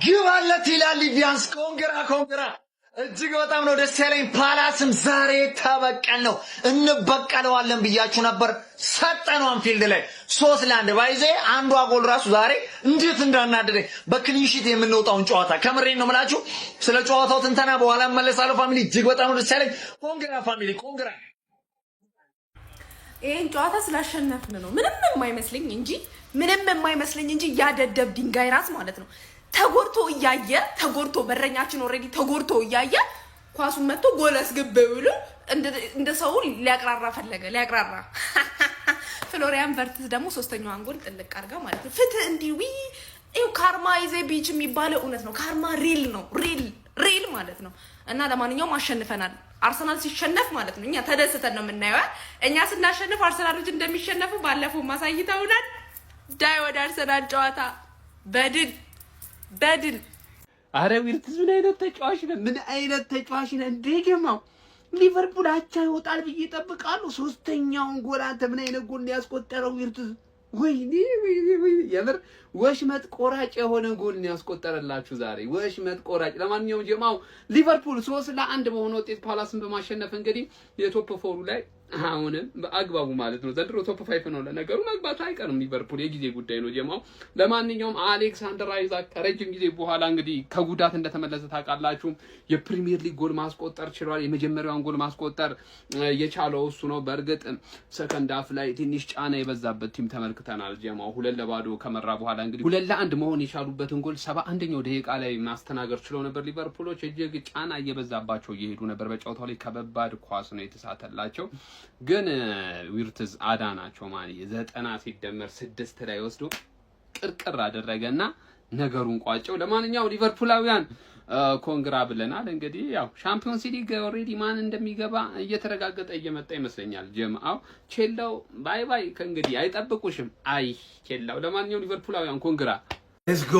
ግባለት ይላል ሊቢያንስ ኮንግራ እጅግ በጣም ነው ደስ ያለኝ። ፓላስም ዛሬ ተበቀል ነው እንበቀለዋለን ብያችሁ ነበር። ሰጠነው አንፊልድ ላይ 3-1 ባይዜ አንዷ ጎል ራሱ ዛሬ እንዴት እንዳናደደኝ በክሊንሺት የምንወጣውን ጨዋታ ከምሬን ነው የምላችሁ። ስለ ጨዋታው ትንተና በኋላ መለሳለሁ። ፋሚሊ እጅግ በጣም ነው ደስ ያለኝ። ኮንግራ ፋሚሊ ኮንግራ። ይሄን ጨዋታ ስላሸነፍን ነው ምንም የማይመስለኝ እንጂ ያደደብ ድንጋይ ራስ ማለት ነው። ተጎርቶ በረኛችን ኦሬዲ ተጎርቶ እያየ ኳሱን መጥቶ ጎል አስገባ ብሎ እንደ ሰው ሊያቅራራ ፍሎሪያን ቨርትዝ ደግሞ ሶስተኛዋን ጎል ጥልቅ አርጋ ማለት ነው። ፍትህ እንዲዊ ይው ካርማ ይዘ ቢች የሚባለው እውነት ነው። ካርማ ሪል ነው ሪል ማለት ነው። እና ለማንኛውም አሸንፈናል። አርሰናል ሲሸነፍ ማለት ነው እኛ ተደስተን ነው የምናየው። እኛ ስናሸንፍ አርሰናሎች እንደሚሸነፉ ባለፈው ማሳይተውናል። ዳይ ወደ አርሰናል ጨዋታ በድል አረ ዊርትዝ ምን አይነት ተጫዋች ነው እንደገማው ሊቨርፑል አቻ ይወጣል ብዬ እጠብቃለሁ። ሶስተኛውን ጎል አንተ ምን አይነት ጎል ያስቆጠረው ዊርትዝ? ወይኔ የምር ወሽመጥ ቆራጭ የሆነ ጎል ነው ያስቆጠረላችሁ ዛሬ ወሽመጥ ቆራጭ። ለማንኛውም ጀማው ሊቨርፑል 3-1 በሆነ ውጤት ፓላስን በማሸነፍ እንግዲህ የቶፕ 4 ላይ አሁንም በአግባቡ ማለት ነው ዘንድሮ ቶፕ 5 ነው። ለነገሩ መግባት አይቀርም ሊቨርፑል የጊዜ ጉዳይ ነው ጀማው። ለማንኛውም አሌክሳንደር አይዛክ ከረጅም ጊዜ በኋላ እንግዲህ ከጉዳት እንደተመለሰ ታውቃላችሁ። የፕሪሚየር ሊግ ጎል ማስቆጠር ችሏል። የመጀመሪያውን ጎል ማስቆጠር የቻለው እሱ ነው። በእርግጥ ሰከንድ ሃፍ ላይ ትንሽ ጫና የበዛበት ቲም ተመልክተናል ጀማው። 2-0 ከመራ በኋላ እንግዲህ 2-1 መሆን የቻሉበትን ጎል 71ኛው ደቂቃ ላይ ማስተናገር ችለው ነበር። ሊቨርፑሎች እጅግ ጫና እየበዛባቸው እየሄዱ ነበር። በጨዋታው ላይ ከበባድ ኳስ ነው የተሳተላቸው። ግን ዊርትዝ አዳናቸው ማለት 90 ሲደመር 6 ላይ ወስዶ ቅርቅር አደረገና ነገሩን ቋጨው። ለማንኛውም ሊቨርፑላውያን ኮንግራ ብለናል። እንግዲህ ያው ሻምፒዮንስ ሊግ ኦሬዲ ማን እንደሚገባ እየተረጋገጠ እየመጣ ይመስለኛል። ጀማው ቼላው ባይ ከእንግዲህ አይጠብቁሽም። አይ ቼላው። ለማንኛውም ሊቨርፑላውያን ኮንግራ። ሌትስ ጎ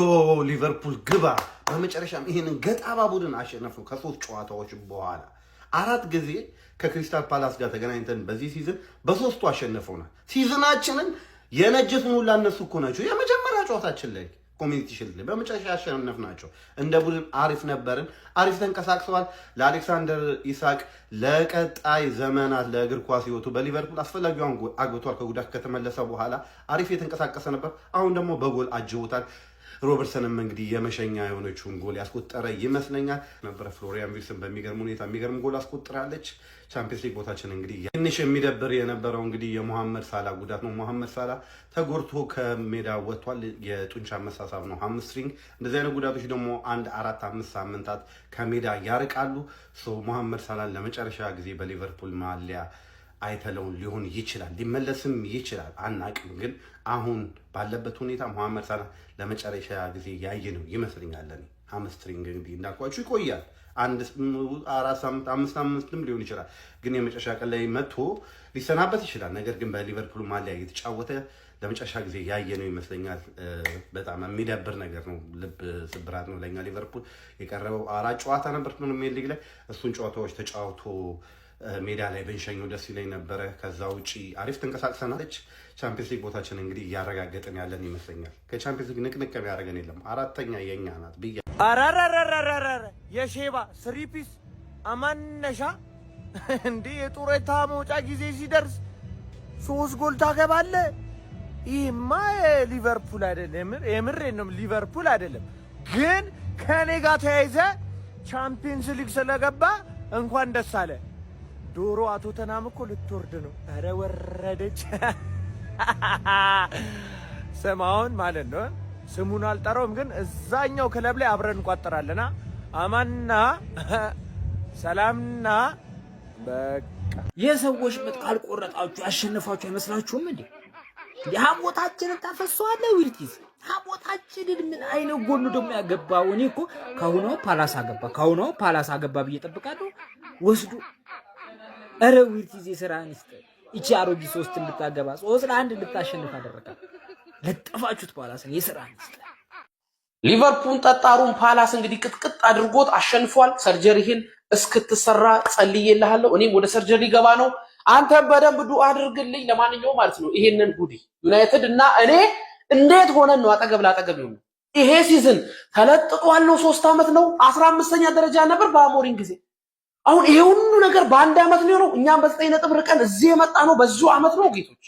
ሊቨርፑል ግባ። በመጨረሻም ይሄንን ገጣባ ቡድን አሸነፉ። ከ3 ጨዋታዎች በኋላ 4 ጊዜ ከክሪስታል ፓላስ ጋር ተገናኝተን በዚህ ሲዝን በ3ቱ አሸነፈውናል። ሲዝናችንን የነጀቱን ሁላ እነሱ እኮ ናቸው። የመጀመሪያ ጨዋታችን ላይ ኮሚኒቲ ሺልድ ላይ በመጨረሻ ያሸነፍናቸው እንደ ቡድን አሪፍ ነበርን። አሪፍ ተንቀሳቅሰዋል። ለአሌክሳንደር ኢሳቅ ለቀጣይ ዘመናት ለእግር ኳስ ህይወቱ በሊቨርፑል አስፈላጊውን አግብቷል። ከጉዳት ከተመለሰ በኋላ አሪፍ የተንቀሳቀሰ ነበር። አሁን ደግሞ በጎል አጅቦታል። ሮበርትሰንም እንግዲህ የመሸኛ የሆነችውን ጎል ያስቆጠረ ይመስለኛል ነበር። ፍሎሪያን ቪልስን በሚገርም ሁኔታ የሚገርም ጎል አስቆጥራለች። ቻምፒየንስ ሊግ ቦታችን እንግዲህ ትንሽ የሚደብር የነበረው እንግዲህ የሞሐመድ ሳላ ጉዳት ነው። ሞሐመድ ሳላ ተጎድቶ ከሜዳ ወጥቷል። የጡንቻ መሳሳብ ነው፣ ሃምስትሪንግ። እንደዚህ አይነት ጉዳቶች ደግሞ 1-4-5 ሳምንታት ከሜዳ ያርቃሉ። ሞሐመድ ሳላን ለመጨረሻ ጊዜ በሊቨርፑል ማሊያ አይተለውን ሊሆን ይችላል፣ ሊመለስም ይችላል፣ አናቅም። ግን አሁን ባለበት ሁኔታ ሞሐመድ ሳላ ለመጨረሻ ጊዜ ያየ ነው ይመስለኛል። ሃምስትሪንግ እንግዲህ እንዳልኳችሁ ይቆያል 1-4 ሳምንት 5 ሳምንትም ሊሆን ይችላል። ግን የመጨረሻ ቀን ላይ መጥቶ ሊሰናበት ይችላል። ነገር ግን በሊቨርፑል ማሊያ እየተጫወተ ለመጨረሻ ጊዜ ያየ ነው ይመስለኛል። በጣም የሚደብር ነገር ነው፣ ልብ ስብራት ነው ለኛ። ሊቨርፑል የቀረበው 4 ጨዋታ ነበር ፕሪሚየር ሊግ ላይ። እሱን ጨዋታዎች ተጫውቶ ሜዳ ላይ ብንሸኘው ደስ ይለኝ ነበረ። ከዛ ውጪ አሪፍ ተንቀሳቅሰናለች። ቻምፒየንስ ሊግ ቦታችን እንግዲህ እያረጋገጥን ያለን ይመስለኛል። ከቻምፒየንስ ሊግ ንቅንቅ ያደረገን የለም። 4ኛ የኛ ናት ብያ አራራራራራ የሼባ ስሪፒስ አማነሻ እንዴ የጡረታ መውጫ ጊዜ ሲደርስ 3 ጎል ታገባለህ። ይሄማ ሊቨርፑል አይደለም፣ የምሬን ነው ሊቨርፑል አይደለም። ግን ከኔ ጋር ተያይዘ ቻምፒየንስ ሊግ ስለገባ እንኳን ደስ አለ። ዶሮ አቶ ተናም እኮ ልትወርድ ነው። አረ ወረደች። ሰማውን ማለት ነው። ስሙን አልጠራውም፣ ግን እዛኛው ክለብ ላይ አብረን እንቋጠራለና አማንና ሰላምና በቃ የሰዎች ምጥ ካልቆረጣችሁ ያሸነፋችሁ አይመስላችሁም እንዴ? ሀሞታችንን ታፈሷለህ ዊርቲዝ። ሀሞታችንን ምን አይነት ጎኑ ደግሞ ያገባው? እኔ እኮ ካሁኑ ፓላስ አገባ ብዬ ጠብቃለሁ። ወስዱ አረ ዊርቲዝ የሥራን ይስጥ። እቺ አሮጊ 3 እንድታገባ 3-1 እንድታሸንፍ አደረጋ። ለጠፋችሁት ፓላስን የሥራን ይስጥ። ሊቨርፑል ጠጣሩን ፓላስ እንግዲህ ቅጥቅጥ አድርጎት አሸንፏል። ሰርጀሪህን እስክትሰራ ጸልዬልሃለሁ። እኔም ወደ ሰርጀሪ ገባ ነው። አንተም በደንብ ዱአ አድርግልኝ። ለማንኛውም ማለት ነው ይሄንን ጉዲ ዩናይትድ እና እኔ እንዴት ሆነን ነው አጠገብ ላጠገብ ይሁን ይሄ ሲዝን ተለጥጧል ነው 3 ዓመት ነው 15ኛ ደረጃ ነበር በአሞሪም ጊዜ። አሁን ይሄ ሁሉ ነገር በአንድ ዓመት ነው። እኛም በ9 ነጥብ ርቀን እዚህ የመጣ ነው በዚሁ ዓመት ነው ጌቶች።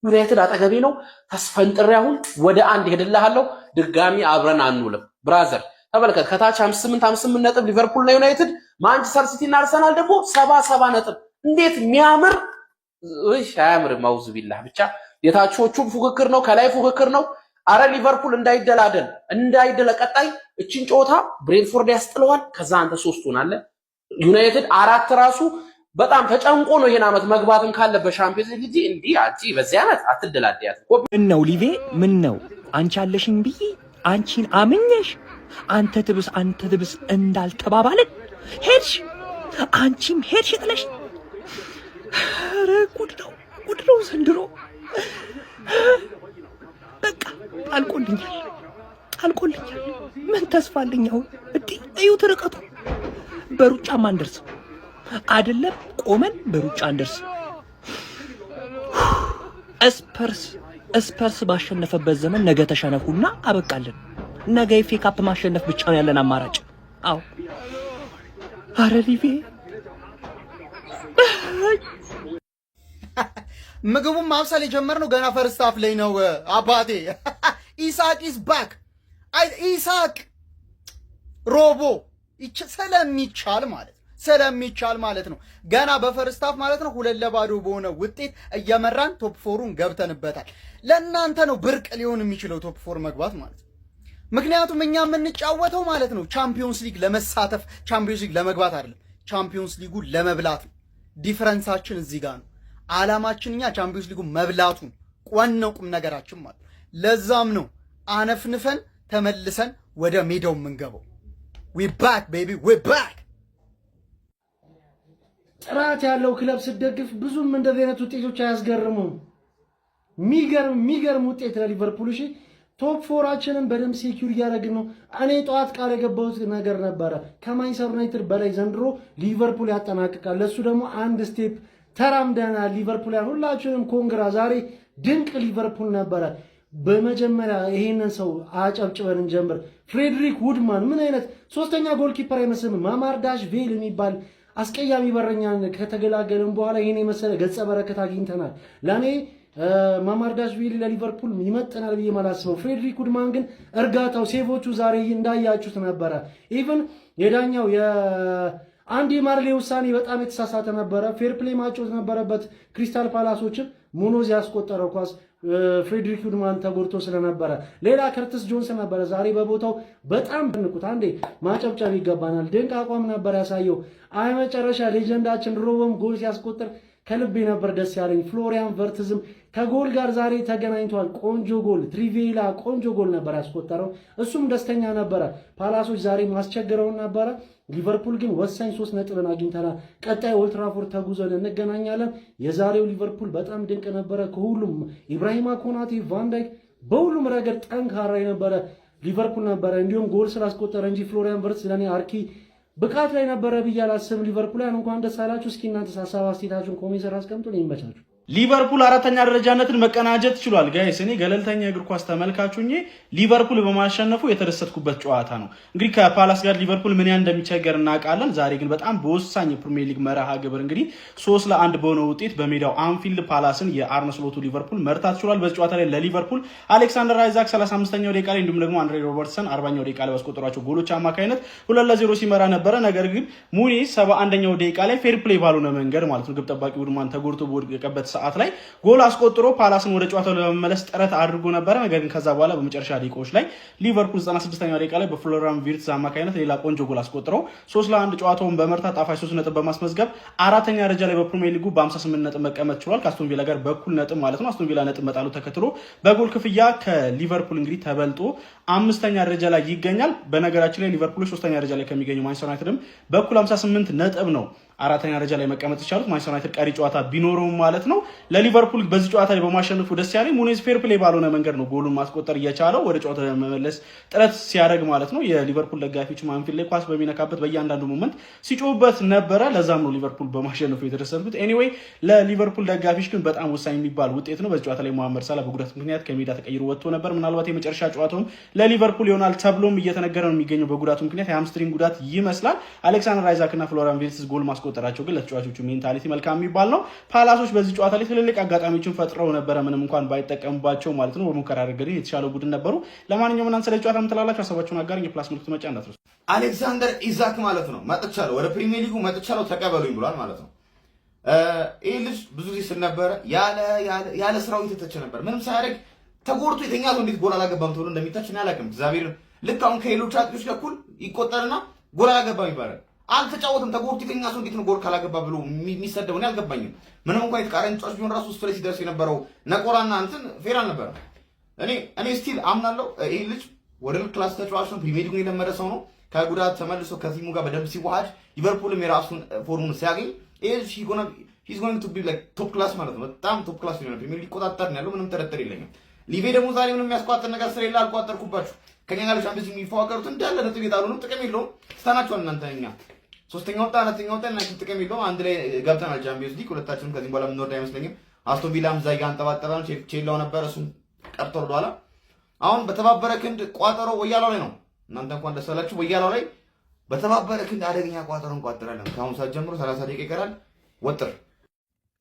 ዩናይትድ አጠገቤ ነው ተስፈንጥሬ አሁን ወደ አንድ ሄድልሃለሁ። ድጋሚ አብረን አንውልም ብራዘር። ተመልከት ከታች 58 ነጥብ ሊቨርፑል እና ዩናይትድ፣ ማንቸስተር ሲቲ እና አርሰናል ደግሞ 70 ነጥብ። እንዴት የሚያምር አያምር ማውዝ ቢላህ። ብቻ የታቾቹ ፉክክር ነው ከላይ ፉክክር ነው። አረ ሊቨርፑል እንዳይደለ ቀጣይ እቺን ጨዋታ ብሬንትፎርድ ያስጥለዋል። ከዛ አንተ 3 ሆናለህ። ዩናይትድ 4 ራሱ በጣም ተጨንቆ ነው ይሄን አመት መግባትም ካለበት ሻምፒዮንስ ሊግ እንጂ አንቺ በዚህ አመት አትደላደያት። ምን ነው ሊቬ ምን ነው አንቺ አለሽኝ ብዬ አንቺን አምኜሽ አንተ ትብስ እንዳልተባባልን ሄድሽ፣ አንቺም ሄድሽ ጥለሽ። ኧረ ጉድ ነው ዘንድሮ። በቃ አልቆልኛል። ምን ተስፋ አለኝ አሁን? እዩት ርቀቱ። በሩጫም አንደርስም አይደለም ቆመን በሩጫ አንደርስም። ስፐርስ ባሸነፈበት ዘመን ነገ ተሸነፉና አበቃለን። ነገ ኤፍ ኤ ካፕ ማሸነፍ ብቻ ነው ያለን አማራጭ። አዎ አረ ሊቬ ምግቡን ማብሰል የጀመርነው ገና ፈርስት ሃፍ ላይ ነው አባቴ። ኢሳቅ ኢዝ ባክ። ኢሳቅ ሮቦ ስለሚቻል ማለት ነው። ገና በፈርስት ሃፍ ማለት ነው 2-0 በሆነ ውጤት እየመራን ቶፕ 4ን ገብተንበታል። ለእናንተ ነው ብርቅ ሊሆን የሚችለው ቶፕ 4 መግባት ማለት ነው። ምክንያቱም እኛ የምንጫወተው ማለት ነው ቻምፒዮንስ ሊግ ለመሳተፍ ቻምፒዮንስ ሊግ ለመግባት አይደለም፣ ቻምፒዮንስ ሊጉን ለመብላት ነው። ዲፈረንሳችን እዚህ ጋር ነው። ዓላማችን እኛ ቻምፒዮንስ ሊጉን መብላቱን ዋናው ቁም ነገራችን ማለት ነው። ለዛም ነው አነፍንፈን ተመልሰን ወደ ሜዳው የምንገባው። ዊ ባክ ቤቢ ዊ ባክ። ጥራት ያለው ክለብ ስትደግፍ ብዙም እንደዚህ አይነት ውጤቶች አያስገርሙም። የሚገርም ውጤት ለሊቨርፑል። እሺ ቶፕ 4ችንን በደንብ ሴኩር እያደረግን ነው። እኔ ጠዋት ቃል የገባሁት ነገር ነበረ ከማንቸስተር ዩናይትድ በላይ ዘንድሮ ሊቨርፑል ያጠናቅቃል። ለሱ ደግሞ አንድ ስቴፕ ተራምደናል። ሊቨርፑል ሁላችንም ኮንግራ። ዛሬ ድንቅ ሊቨርፑል ነበረ። በመጀመሪያ ይሄንን ሰው አጨብጭበን እንጀምር። ፍሬድሪክ ውድማን ምን አይነት ሶስተኛ ጎልኪፐር አይመስልም? ማማርዳሽ ቬል የሚባል አስቀያሚ በረኛን ከተገላገልን በኋላ ይሄን የመሰለ ገጸ በረከት አግኝተናል። ለኔ ማማርዳሽቪሊ ለሊቨርፑል ይመጥናል ብዬ ማላስበው። ፍሬድሪክ ውድማን ግን እርጋታው፣ ሴቮቹ ዛሬ እንዳያችሁት ነበረ። ኢቭን የዳኛው የአንዲ ማርሌ ውሳኔ በጣም የተሳሳተ ነበረ። ፌር ፕሌይ ማጮት ነበረበት። ክሪስታል ፓላሶችን ሙኖዝ ያስቆጠረው ኳስ ፍሬድሪክ ውድማን ተጎድቶ ስለነበረ። ሌላ ከርትስ ጆንስ ነበረ ዛሬ በቦታው በጣም ንቁት። አንዴ ማጨብጨብ ይገባናል። ድንቅ አቋም ነበር ያሳየው። አይ መጨረሻ ሌጀንዳችን ሮቦም ጎል ሲያስቆጥር ከልቤ ነበር ደስ ያለኝ። ፍሎሪያን ቨርትዝም ከጎል ጋር ዛሬ ተገናኝቷል። ቆንጆ ጎል፣ ትሪቬላ ቆንጆ ጎል ነበር ያስቆጠረው። እሱም ደስተኛ ነበረ። ፓላሶች ዛሬ ማስቸግረውን ነበረ። ሊቨርፑል ግን ወሳኝ 3 ነጥብን አግኝተናል። ቀጣይ ኦልትራፎርድ ተጉዘን እንገናኛለን። የዛሬው ሊቨርፑል በጣም ድንቅ ነበረ። ከሁሉም ኢብራሂማ ኮናቴ፣ ቫንዳይክ በሁሉም ረገድ ጠንካራ የነበረ ሊቨርፑል ነበረ። እንዲሁም ጎል ስላስቆጠረ እንጂ ፍሎሪያን ቨርትዝ ለኔ አርኪ ብቃት ላይ ነበረ ብዬ አላስብም። ሊቨርፑልን እንኳን ደስ አላችሁ። እስኪ እናንተ ሀሳብ አስተያየታችሁን ኮሜንት ስር አስቀምጡ። ይመቻችሁ። ሊቨርፑል 4ኛ ደረጃነትን መቀናጀት ችሏል። ጋይስ እኔ ገለልተኛ እግር ኳስ ተመልካቹኝ ሊቨርፑል በማሸነፉ የተደሰትኩበት ጨዋታ ነው። እንግዲህ ከፓላስ ጋር ሊቨርፑል ምን ያን እንደሚቸገር እናውቃለን። ዛሬ ግን በጣም በወሳኝ የፕሪሚየር ሊግ መርሃ ግብር እንግዲህ 3-1 በሆነ ውጤት በሜዳው አንፊልድ ፓላስን የአርነ ስሎቱ ሊቨርፑል መርታት ችሏል። በዚህ ጨዋታ ላይ ለሊቨርፑል አሌክሳንደር አይዛክ 35ኛው ደቂቃ ላይ እንዲሁም ደግሞ አንድሬ ሮበርትሰን 40ኛው ደቂቃ ላይ ባስቆጠሯቸው ጎሎች አማካኝነት 2-0 ሲመራ ነበረ። ነገር ግን ሙኒስ 71ኛው ደቂቃ ላይ ፌር ፕሌይ ባልሆነ መንገድ ማለት ነው ግብ ጠባቂ ውድማን ተጎድቶ በወደቀበት ሰዓት ላይ ጎል አስቆጥሮ ፓላስን ወደ ጨዋታው ለመመለስ ጥረት አድርጎ ነበረ። ነገር ግን ከዛ በኋላ በመጨረሻ ደቂቃዎች ላይ ሊቨርፑል 96ኛው ደቂቃ ላይ በፍሎሪያን ቪርትዝ አማካኝነት ሌላ ቆንጆ ጎል አስቆጥሮ 3-1 ጨዋታውን በመርታት ጣፋጭ 3 ነጥብ በማስመዝገብ 4ኛ ደረጃ ላይ በፕሪሚየር ሊጉ በ58 ነጥብ መቀመጥ ችሏል። ከአስቶን ቪላ ጋር በኩል ነጥብ ማለት ነው። አስቶን ቪላ ነጥብ መጣሉ ተከትሎ በጎል ክፍያ ከሊቨርፑል እንግዲህ ተበልጦ 5ኛ ደረጃ ላይ ይገኛል። በነገራችን ላይ ሊቨርፑል 3ኛ ደረጃ ላይ ከሚገኘው ማንቸስተር ዩናይትድም በኩል 58 ነጥብ ነው አራተኛ ደረጃ ላይ መቀመጥ ይቻሉት ማንቸስተር ዩናይትድ ቀሪ ጨዋታ ቢኖረውም ማለት ነው። ለሊቨርፑል በዚህ ጨዋታ ላይ በማሸነፉ ደስ ያለኝ ሙኔዝ ፌር ፕሌይ ባልሆነ መንገድ ነው ጎሉን ማስቆጠር እየቻለው ወደ ጨዋታው ለመመለስ ጥረት ሲያደርግ ማለት ነው። የሊቨርፑል ደጋፊዎች አንፊልድ ላይ ኳስ በሚነካበት በእያንዳንዱ ሞመንት ሲጮሁበት ነበረ። ለዛም ነው ሊቨርፑል በማሸነፉ የተደሰቱት። ኤኒዌይ ለሊቨርፑል ደጋፊዎች ግን በጣም ወሳኝ የሚባል ውጤት ነው። በዚህ ጨዋታ ላይ መሐመድ ሳላ በጉዳት ምክንያት ከሜዳ ተቀይሮ ወጥቶ ነበር። ምናልባት የመጨረሻ ጨዋታውም ለሊቨርፑል ይሆናል ተብሎም እየተነገረ ነው የሚገኘው። በጉዳቱ ምክንያት የሃምስትሪንግ ጉዳት ይመስላል። አሌክሳንደር አይዛክ እና ፍሎሪያን ቪርትዝ ጎል ማስቆጠራቸው ግን ለተጫዋቾቹ ሜንታሊቲ መልካም የሚባል ነው። ፓላሶች በዚህ ጨዋታ ላይ ትልልቅ አጋጣሚዎችን ፈጥረው ነበረ፣ ምንም እንኳን ባይጠቀሙባቸው ማለት ነው። በሙከራ ረገድ የተሻለ ቡድን ነበሩ። ለማንኛውም እናንተ ስለ ጨዋታ ምትላላችሁ ሀሳባችሁን አጋሩኝ። የፕላስ ምልክቱ መጫ እንዳትረሱ። አሌክሳንደር ኢዛክ ማለት ነው መጥቻለሁ፣ ወደ ፕሪሚየር ሊጉ መጥቻለሁ ተቀበሉኝ ብሏል ማለት ነው። ይህ ልጅ ብዙ ጊዜ ስነበረ ያለ ስራው የተተቸ ነበር። ምንም ሳያደርግ ተጎድቶ የተኛ ሰው እንዴት ጎል አላገባም ተብሎ እንደሚታች እኔ አላውቅም። እግዚአብሔር ልክ አሁን ከሌሎች አጥቂዎች ጋር እኩል ይቆጠርና ጎል አላገባም ይባላል። አልተጫወተም ተጎድቶ የተኛ ሰው እንዴት ነው ጎል ካላገባ ብሎ የሚሰደው? እኔ አልገባኝም። ምንም እንኳን የተቃራኒ ተጫዋች ቢሆን ራሱ እሱ ላይ ሲደርስ የነበረው ነቆራና እንትን ፌር አልነበረም። እኔ ስቲል አምናለሁ ይህ ልጅ ወደ ክላስ ተጫዋች ነው። ፕሪሚየር ሊጉን የለመደ ሰው ነው። ከጉዳት ተመልሶ ከቲሙ ጋር በደንብ ሲዋሃድ ሊቨርፑልም የራሱን ፎርሙን ሲያገኝ ሂዝ ጎይንግ ቱ ቢ ላይክ ቶፕ ክላስ ማለት ነው። በጣም ቶፕ ክላስ ነው። ፕሪሚየር ሊግ ቆጣጠር ነው ያለው። ምንም ጥርጥር የለኝም። ሊቬ ደግሞ ዛሬ ምንም የሚያስቋጥር ነገር ስለሌለ አልቋጠርኩባችሁ። ከኛ ጋር ቻምፒየንስ ሊግ የሚፎካከሩት እንዳለ ነጥብ የጣሉ ነው። ጥቅም የለውም። ስታናቸዋል እናንተ እኛ ሶስተኛ ወጣ አራተኛ ወጣ እና ጥቅም የለውም። አንድ ላይ ገብተናል ቻምፒየንስ ሊግ። ሁለታችንም ከዚህ በኋላ የምንወርድ አይመስለኝም። አስቶን ቪላም እዛ ጋር አንጠባጠበ ነው። ቼላው ነበር እሱም ቀርቶ ወርዷል። አሁን በተባበረ ክንድ ቋጠሮ ወያላው ላይ ነው። እናንተ እንኳን ደስ አላችሁ። ወያላው ላይ በተባበረ ክንድ አደገኛ ቋጠሮ እንቋጥራለን። ከአሁን ሰዓት ጀምሮ 30 ደቂቃ ይቀራል። ወጥር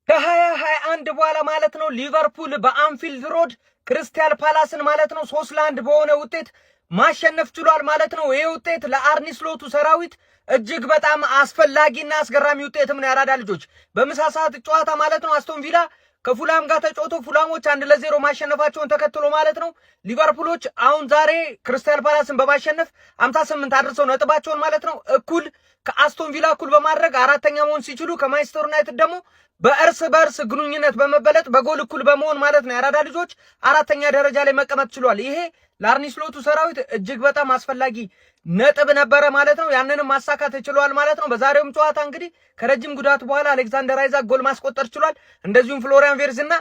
ከ2021 በኋላ ማለት ነው ሊቨርፑል በአንፊልድ ሮድ ክሪስታል ፓላስን ማለት ነው 3-1 በሆነ ውጤት ማሸነፍ ችሏል ማለት ነው። ይሄ ውጤት ለአርኒ ስሎቱ ሰራዊት እጅግ በጣም አስፈላጊና አስገራሚ ውጤትም ነው። ያራዳ ልጆች በምሳ ሰዓት ጨዋታ ማለት ነው አስቶን ቪላ ከፉላም ጋር ተጫውቶ ፉላሞች 1-0 ማሸነፋቸውን ተከትሎ ማለት ነው ሊቨርፑሎች አሁን ዛሬ ክሪስታል ፓላስን በማሸነፍ 58 አድርሰው ነጥባቸውን ማለት ነው እኩል ከአስቶን ቪላ እኩል በማድረግ አራተኛ መሆን ሲችሉ ከማንቸስተር ዩናይትድ ደግሞ በእርስ በእርስ ግንኙነት በመበለጥ በጎል እኩል በመሆን ማለት ነው ያራዳ ልጆች አራተኛ ደረጃ ላይ መቀመጥ ችሏል። ይሄ ለአርኒ ስሎቱ ሰራዊት እጅግ በጣም አስፈላጊ ነጥብ ነበረ ማለት ነው። ያንንም ማሳካት ችሏል ማለት ነው። በዛሬውም ጨዋታ እንግዲህ ከረጅም ጉዳት በኋላ አሌክሳንደር አይዛክ ጎል ማስቆጠር ችሏል። እንደዚሁም ፍሎሪያን ቪርትዝ እና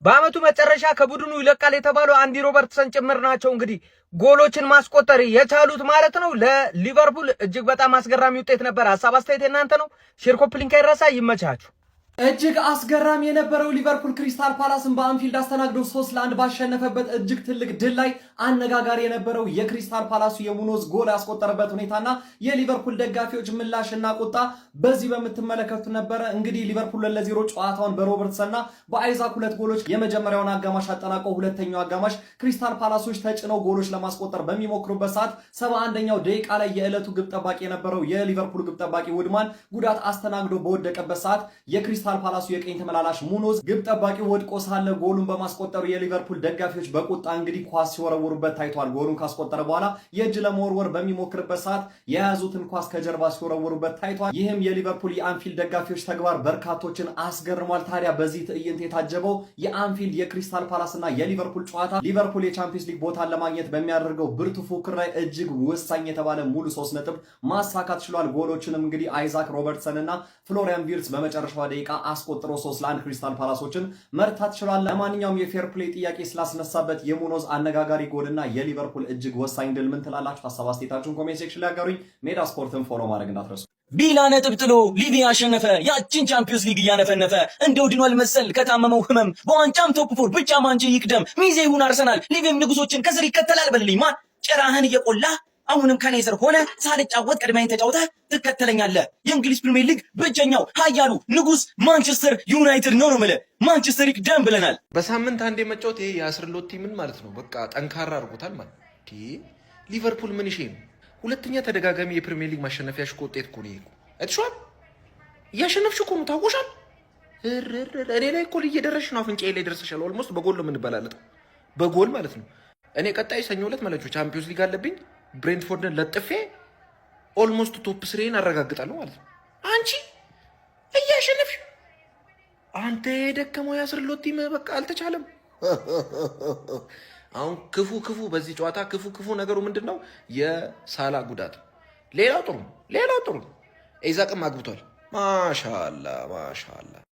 በአመቱ መጨረሻ ከቡድኑ ይለቃል የተባለው አንዲ ሮበርትሰን ጭምር ናቸው እንግዲህ ጎሎችን ማስቆጠር የቻሉት ማለት ነው። ለሊቨርፑል እጅግ በጣም አስገራሚ ውጤት ነበር። ሀሳብ አስተያየት የናንተ ነው። ሼር ኮፒ ሊንክ አይረሳ። ይመቻችሁ። እጅግ አስገራሚ የነበረው ሊቨርፑል ክሪስታል ፓላስን በአንፊልድ አስተናግዶ 3-1 ባሸነፈበት እጅግ ትልቅ ድል ላይ አነጋጋሪ የነበረው የክሪስታል ፓላሱ የሙኖዝ ጎል ያስቆጠረበት ሁኔታና የሊቨርፑል ደጋፊዎች ምላሽና ቁጣ በዚህ በምትመለከቱት ነበረ። እንግዲህ ሊቨርፑል 2-0 ጨዋታውን በሮበርትሰንና በአይዛክ 2 ጎሎች የመጀመሪያውን አጋማሽ አጠናቀው ሁለተኛው አጋማሽ ክሪስታል ፓላሶች ተጭነው ጎሎች ለማስቆጠር በሚሞክሩበት ሰዓት 71ኛው ደቂቃ ላይ የዕለቱ ግብ ጠባቂ የነበረው የሊቨርፑል ግብ ጠባቂ ውድማን ጉዳት አስተናግዶ በወደቀበት ሰዓት የክሪስታል ፓላሱ የቀኝ ተመላላሽ ሙኖዝ ግብ ጠባቂ ወድቆ ሳለ ጎሉን በማስቆጠሩ የሊቨርፑል ደጋፊዎች በቁጣ እንግዲህ ኳስ ሲወረውሩበት ታይቷል። ጎሉን ካስቆጠረ በኋላ የእጅ ለመወርወር በሚሞክርበት ሰዓት የያዙትን ኳስ ከጀርባ ሲወረውሩበት ታይቷል። ይህም የሊቨርፑል የአንፊልድ ደጋፊዎች ተግባር በርካቶችን አስገርሟል። ታዲያ በዚህ ትዕይንት የታጀበው የአንፊልድ የክሪስታል ፓላስና የሊቨርፑል ጨዋታ ሊቨርፑል የቻምፒየንስ ሊግ ቦታን ለማግኘት በሚያደርገው ብርቱ ፉክክር ላይ እጅግ ወሳኝ የተባለ ሙሉ 3 ነጥብ ማሳካት ችሏል። ጎሎችንም እንግዲህ አይዛክ ሮበርትሰን እና ፍሎሪያን ቪርትዝ በመጨረሻው ደቂቃ አስቆጥሮ 3-1 ክሪስታል ፓላሶችን መርታት ችሏል። ለማንኛውም የፌር ፕሌይ ጥያቄ ስላስነሳበት የሙኖዝ አነጋጋሪ ጎልና የሊቨርፑል እጅግ ወሳኝ ድል ምን ትላላችሁ? ሀሳብ አስተያየታችሁን ኮሜንት ሴክሽን ላይ አጋሩኝ። ሜዳ ስፖርትን ፎሎ ማድረግ እንዳትረሱ። ቢላ ነጥብ ጥሎ ሊቪ አሸነፈ። ያችን ቻምፒየንስ ሊግ እያነፈነፈ እንደው ድኗል መሰል ከታመመው ህመም በዋንጫም ቶፕ 4 ብቻ ማንጂ ይቅደም ሚዜ ይሁን አርሰናል ሊቪም ንጉሶችን ከስር ይከተላል በልልኝ ማን ጭራህን እየቆላ አሁንም ከኔ ስር ሆነ ሳልጫወት ቀድመኝ ተጫውተ ትከተለኛለህ። የእንግሊዝ ፕሪሚየር ሊግ ብቸኛው ኃያሉ ንጉስ ማንቸስተር ዩናይትድ ነው ማለት ማንቸስተር ይቅደም ብለናል። በሳምንት አንዴ መጫወት ይሄ የአስርሎቲ ምን ማለት ነው? በቃ ጠንካራ አድርጎታል ማለት ሊቨርፑል ምን ይሄ ነው? ሁለተኛ ተደጋጋሚ የፕሪሚየር ሊግ ማሸነፊያሽ እኮ ውጤት እኮ ነው ይሄ እትሿል እያሸነፍሽ እኮ ነው ታውቆሻል። እኔ ላይ እኮ እየደረስሽ ነው። አፍንጫዬ ላይ ደርሰሻል። ኦልሞስት በጎል ነው የምንበላለጠው በጎል ማለት ነው። እኔ ቀጣይ ሰኞ ዕለት ማለት ነው ቻምፒየንስ ሊግ አለብኝ ብሬንትፎርድን ለጥፌ ኦልሞስት ቶፕ 3 አረጋግጣለሁ ማለት ነው። አንቺ እያሸነፍሽ አንተ የደከመው ያስርሎት በቃ አልተቻለም። አሁን ክፉ በዚህ ጨዋታ ክፉ ነገሩ ምንድነው? የሳላ ጉዳት። ሌላው ጥሩ ኢዛቅም አግብቷል። ማሻአላ ማሻአላ